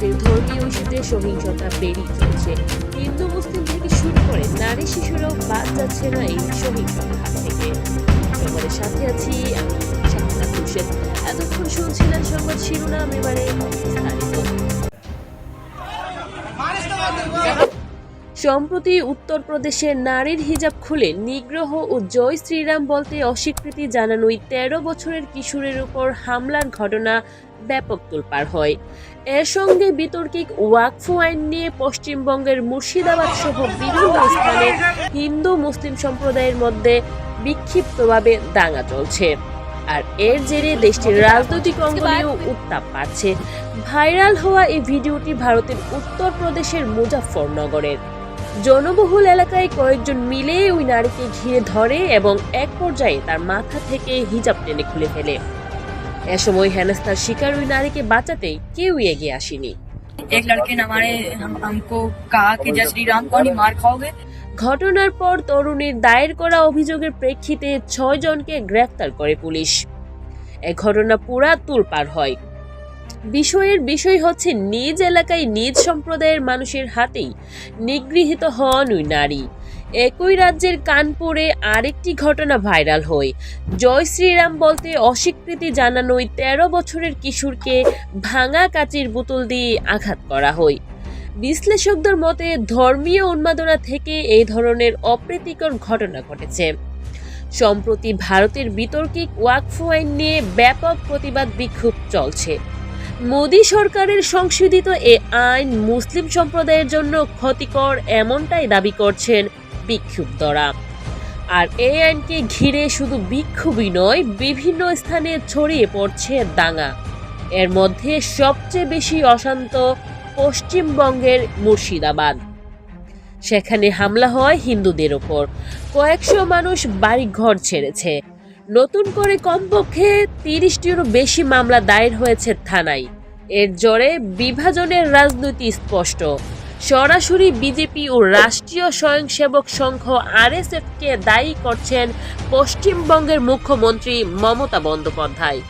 ভারতের ধর্মীয় ইস্যুতে সহিংসতা বেড়েই চলছে। হিন্দু মুসলিম থেকে শুরু করে নারী শিশুরাও বাদ যাচ্ছে না এই সহিংসতার হাত থেকে। আমাদের সাথে আছি আমি শাহিনা হোসেন। এতক্ষণ শুনছিলেন সংবাদ শিরোনাম, এবারে বিস্তারিত। সম্প্রতি উত্তরপ্রদেশে নারীর হিজাব খুলে নিগ্রহ ও জয় শ্রীরাম বলতে অস্বীকৃতি জানানোই ১৩ বছরের কিশোরের উপর হামলার ঘটনা ব্যাপক তোলপাড় হয়। এর সঙ্গে বিতর্কিক ওয়াকফ আইন নিয়ে পশ্চিমবঙ্গের মুর্শিদাবাদ সহ বিভিন্ন স্থানে হিন্দু মুসলিম সম্প্রদায়ের মধ্যে বিক্ষিপ্তভাবে দাঙ্গা চলছে। আর এর জেরে দেশটির রাজনৈতিক অঙ্গনেও উত্তাপ বাড়ছে। ভাইরাল হওয়া এই ভিডিওটি ভারতের উত্তরপ্রদেশের মুজাফফরনগরের জনবহুল এলাকায় কয়েকজন মিলে ওই নারীকে ঘিরে ধরে এবং এক পর্যায়ে তার মাথা থেকে হিজাব টেনে খুলে ফেলে। এ সময় হেনস্থার শিকার ওই নারীকে বাঁচাতে কেউ এগিয়ে আসেনি। एक लड़के ने हमको कहा कि जय श्री राम को नहीं मार खाओगे। ঘটনার পর তরুণীর দায়ের করা অভিযোগের প্রেক্ষিতে ৬ জনকে গ্রেফতার করে পুলিশ। এ ঘটনা পুরা তোলপাড় হয়। বিষয় হচ্ছে নিজ এলাকায় নিজ সম্প্রদায়ের মানুষের হাতেই নিগৃহীত হন ওই নারী। একই রাজ্যের কানপুরে আরেকটি ঘটনা ভাইরাল হয়। জয় শ্রীরাম বলতে অস্বীকৃতি জানানোই ১৩ বছরের কিশোরকে ভাঙা কাচের বোতল দিয়ে আঘাত করা হয়। বিশ্লেষকদের মতে ধর্মীয় উন্মাদনা থেকে এই ধরনের অপ্রীতিকর ঘটনা ঘটেছে। সম্প্রতি ভারতের বিতর্কিক ওয়াকফ আইন নিয়ে ব্যাপক প্রতিবাদ বিক্ষোভ চলছে। মোদী সরকারের সংশোধিত এ আইন মুসলিম সম্প্রদায়ের জন্য ক্ষতিকর, এমনটাই দাবি করছেন বিক্ষুব্ধরা। আর এই আইনকে ঘিরে শুধু বিক্ষোভই নয়, বিভিন্ন স্থানে ছড়িয়ে পড়ছে দাঙ্গা। এর মধ্যে সবচেয়ে বেশি অশান্ত পশ্চিমবঙ্গের মুর্শিদাবাদ। সেখানে হামলা হয় হিন্দুদের ওপর। কয়েকশো মানুষ বাড়িঘর ছেড়েছে। নতুন করে কমপক্ষে ৩০টিরও বেশি মামলা দায়ের হয়েছে থানায়। এর জোরে বিভাজনের রাজনীতি স্পষ্ট। সরাসরি বিজেপি ও রাষ্ট্রীয় স্বয়ংসেবক সংঘ RSF কে দায়ী করছেন পশ্চিমবঙ্গের মুখ্যমন্ত্রী মমতা বন্দ্যোপাধ্যায়।